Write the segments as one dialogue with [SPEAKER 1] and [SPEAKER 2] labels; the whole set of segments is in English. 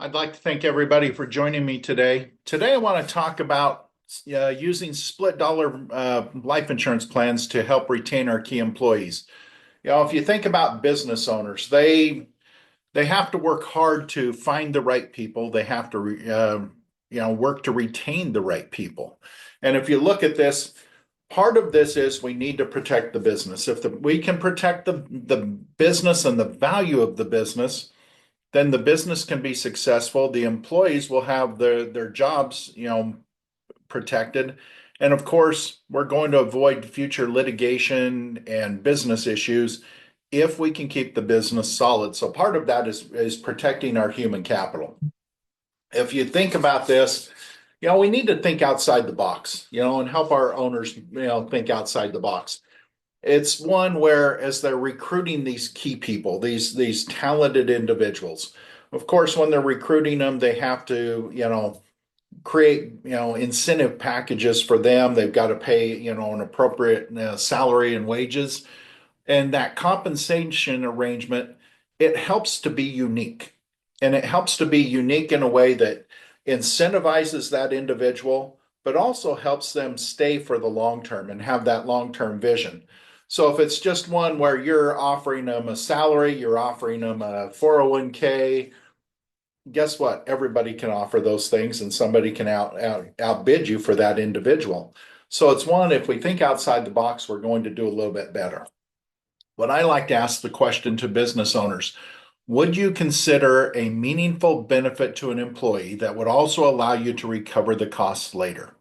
[SPEAKER 1] I'd like to thank everybody for joining me today. Today, I want to talk about using split dollar life insurance plans to help retain our key employees. If you think about business owners, they have to work hard to find the right people. They have to work to retain the right people. And if you look at this, part of this is we need to protect the business. If we can protect the business and the value of the business, then the business can be successful. The employees will have their jobs, protected. And of course, we're going to avoid future litigation and business issues if we can keep the business solid. So part of that is protecting our human capital. If you think about this, we need to think outside the box, and help our owners, think outside the box. It's one where as they're recruiting these key people, these talented individuals, of course, when they're recruiting them, they have to, create, incentive packages for them. They've got to pay, an appropriate salary and wages. And that compensation arrangement, it helps to be unique. And it helps to be unique in a way that incentivizes that individual, but also helps them stay for the long term and have that long term vision. So if it's just one where you're offering them a salary, you're offering them a 401k, guess what? Everybody can offer those things and somebody can outbid you for that individual. So it's one, if we think outside the box, we're going to do a little bit better. What I like to ask the question to business owners, would you consider a meaningful benefit to an employee that would also allow you to recover the costs later?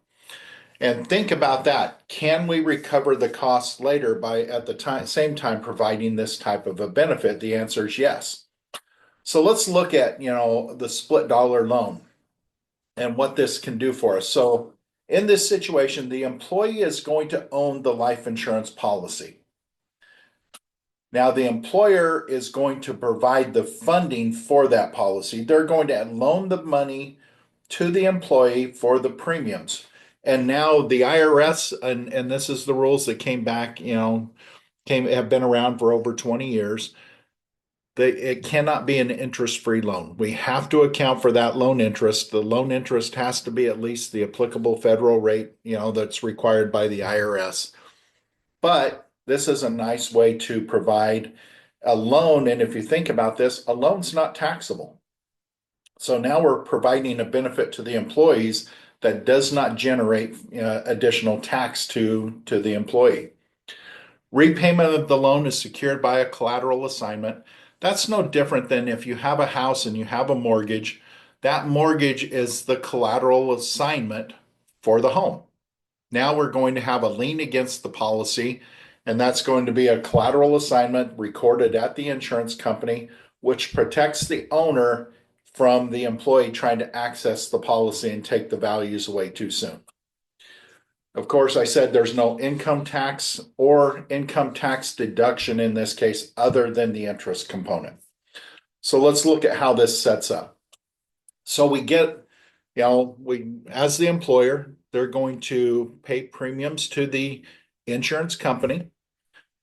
[SPEAKER 1] And think about that. Can we recover the costs later by at the same time providing this type of a benefit? The answer is yes. So let's look at, the split dollar loan and what this can do for us. So in this situation, the employee is going to own the life insurance policy. Now, the employer is going to provide the funding for that policy. They're going to loan the money to the employee for the premiums. And now the IRS, and this is the rules that came back, have been around for over 20 years. It cannot be an interest-free loan. We have to account for that loan interest. The loan interest has to be at least the applicable federal rate, that's required by the IRS. But this is a nice way to provide a loan. And if you think about this, a loan's not taxable. So now we're providing a benefit to the employees that does not generate additional tax to the employee. Repayment of the loan is secured by a collateral assignment. That's no different than if you have a house and you have a mortgage, that mortgage is the collateral assignment for the home. Now we're going to have a lien against the policy, and that's going to be a collateral assignment recorded at the insurance company, which protects the owner from the employee trying to access the policy and take the values away too soon. Of course, I said there's no income tax or income tax deduction in this case other than the interest component. So let's look at how this sets up. So we get, as the employer, they're going to pay premiums to the insurance company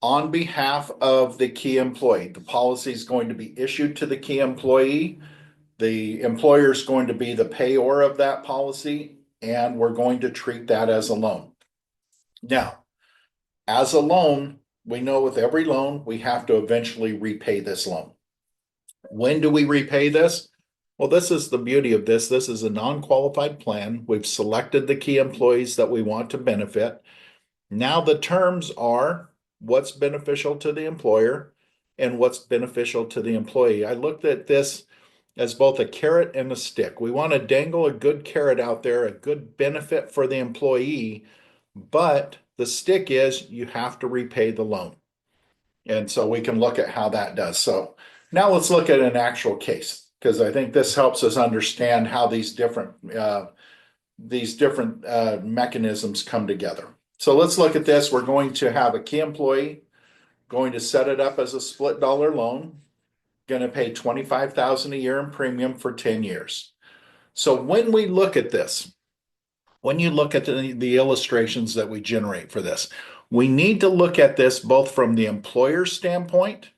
[SPEAKER 1] on behalf of the key employee. The policy is going to be issued to the key employee. The employer is going to be the payor of that policy, and we're going to treat that as a loan. Now, as a loan, we know with every loan, we have to eventually repay this loan. When do we repay this? Well, this is the beauty of this. This is a non-qualified plan. We've selected the key employees that we want to benefit. Now the terms are what's beneficial to the employer and what's beneficial to the employee. I looked at this as both a carrot and a stick. We want to dangle a good carrot out there, a good benefit for the employee, but the stick is you have to repay the loan. And so we can look at how that does. So now let's look at an actual case, because I think this helps us understand how these different mechanisms come together. So let's look at this. We're going to have a key employee, going to set it up as a split dollar loan, going to pay $25,000 a year in premium for 10 years. So when we look at this, when you look at the illustrations that we generate for this, we need to look at this both from the employer's standpoint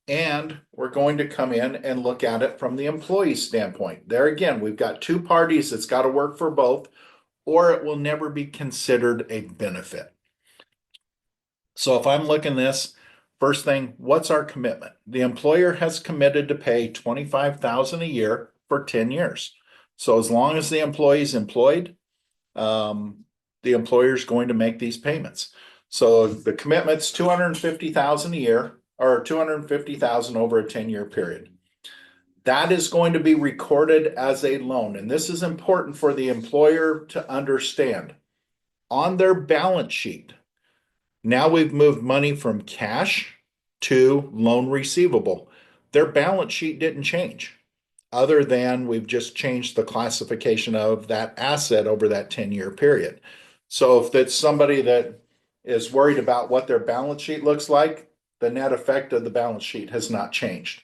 [SPEAKER 1] And we're going to come in and look at it from the employee standpoint. There again, we've got two parties that's got to work for both, or it will never be considered a benefit. So if I'm looking this, first thing, what's our commitment? The employer has committed to pay $25,000 a year for 10 years. So as long as the employee is employed, the employer is going to make these payments. So the commitment's $250,000 a year, or $250,000 over a 10-year period. That is going to be recorded as a loan. And this is important for the employer to understand. On their balance sheet, now we've moved money from cash to loan receivable. Their balance sheet didn't change, other than we've just changed the classification of that asset over that 10-year period. So if that's somebody that is worried about what their balance sheet looks like, the net effect of the balance sheet has not changed.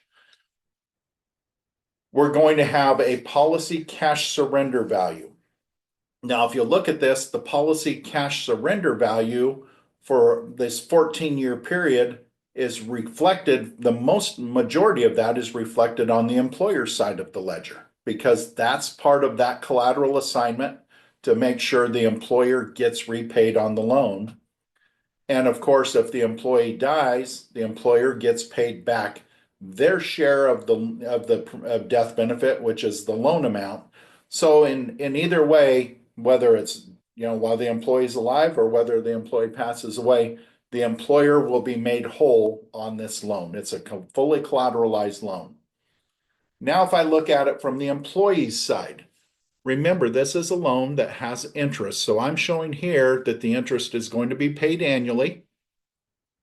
[SPEAKER 1] We're going to have a policy cash surrender value. Now, if you look at this, the policy cash surrender value for this 14-year period is reflected, the majority of that is reflected on the employer side of the ledger, because that's part of that collateral assignment to make sure the employer gets repaid on the loan. And of course, if the employee dies, the employer gets paid back their share of the death benefit, which is the loan amount. So in either way, whether it's while the employee's alive or whether the employee passes away, the employer will be made whole on this loan. It's a fully collateralized loan. Now, if I look at it from the employee's side, remember, this is a loan that has interest. So I'm showing here that the interest is going to be paid annually,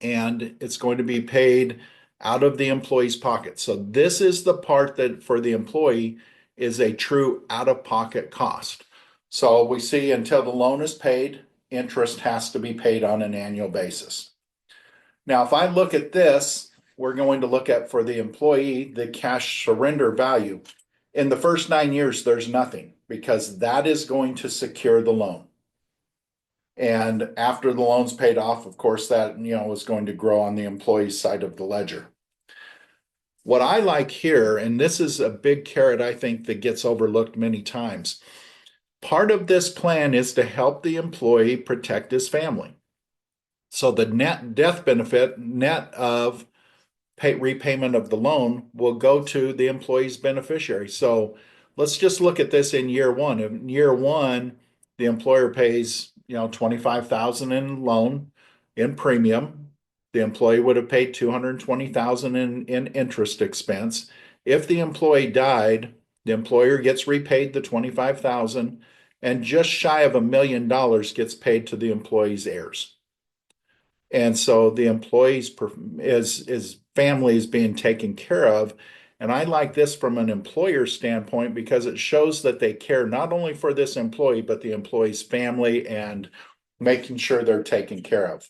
[SPEAKER 1] and it's going to be paid out of the employee's pocket. So this is the part that for the employee is a true out-of-pocket cost. So we see until the loan is paid, interest has to be paid on an annual basis. Now, if I look at this, we're going to look at, for the employee, the cash surrender value. In the first 9 years, there's nothing, because that is going to secure the loan. And after the loan's paid off, of course, that is going to grow on the employee's side of the ledger. What I like here, and this is a big carrot I think that gets overlooked many times, part of this plan is to help the employee protect his family. So the net death benefit, net of repayment of the loan, will go to the employee's beneficiary. So let's just look at this in year one. In year one, the employer pays, $25,000 in loan, in premium. The employee would have paid $220,000 in interest expense. If the employee died, the employer gets repaid the $25,000, and just shy of $1 million gets paid to the employee's heirs. And so the employee's family is being taken care of. And I like this from an employer standpoint, because it shows that they care not only for this employee, but the employee's family, and making sure they're taken care of.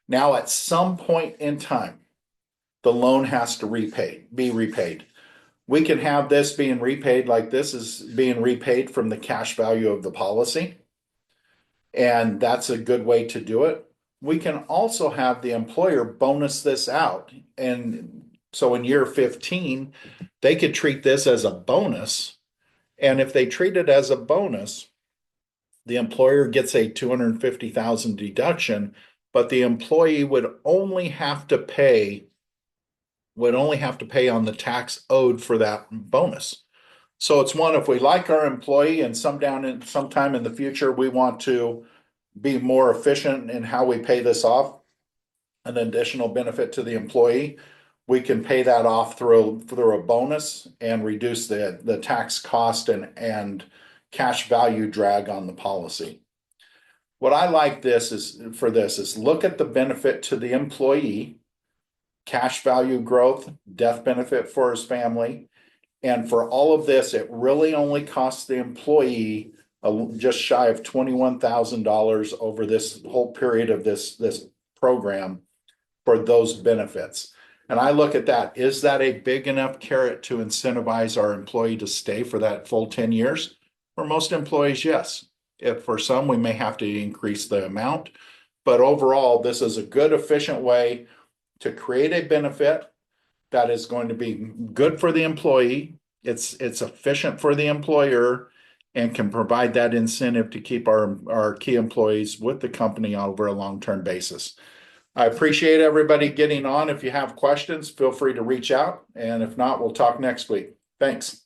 [SPEAKER 1] Now, at some point in time, the loan has to be repaid. We can have this being repaid like this is being repaid from the cash value of the policy. And that's a good way to do it. We can also have the employer bonus this out. And so in year 15, they could treat this as a bonus. And if they treat it as a bonus, the employer gets a $250,000 deduction, but the employee would only have to pay on the tax owed for that bonus. So it's one, if we like our employee and sometime in the future we want to be more efficient in how we pay this off, an additional benefit to the employee, we can pay that off through a bonus and reduce the tax cost and cash value drag on the policy. What I like is look at the benefit to the employee, cash value growth, death benefit for his family. And for all of this, it really only costs the employee just shy of $21,000 over this whole period of this program for those benefits. And I look at that. Is that a big enough carrot to incentivize our employee to stay for that full 10 years? For most employees, yes. If for some, we may have to increase the amount. But overall, this is a good, efficient way to create a benefit that is going to be good for the employee. It's efficient for the employer and can provide that incentive to keep our key employees with the company over a long-term basis. I appreciate everybody getting on. If you have questions, feel free to reach out. And if not, we'll talk next week. Thanks.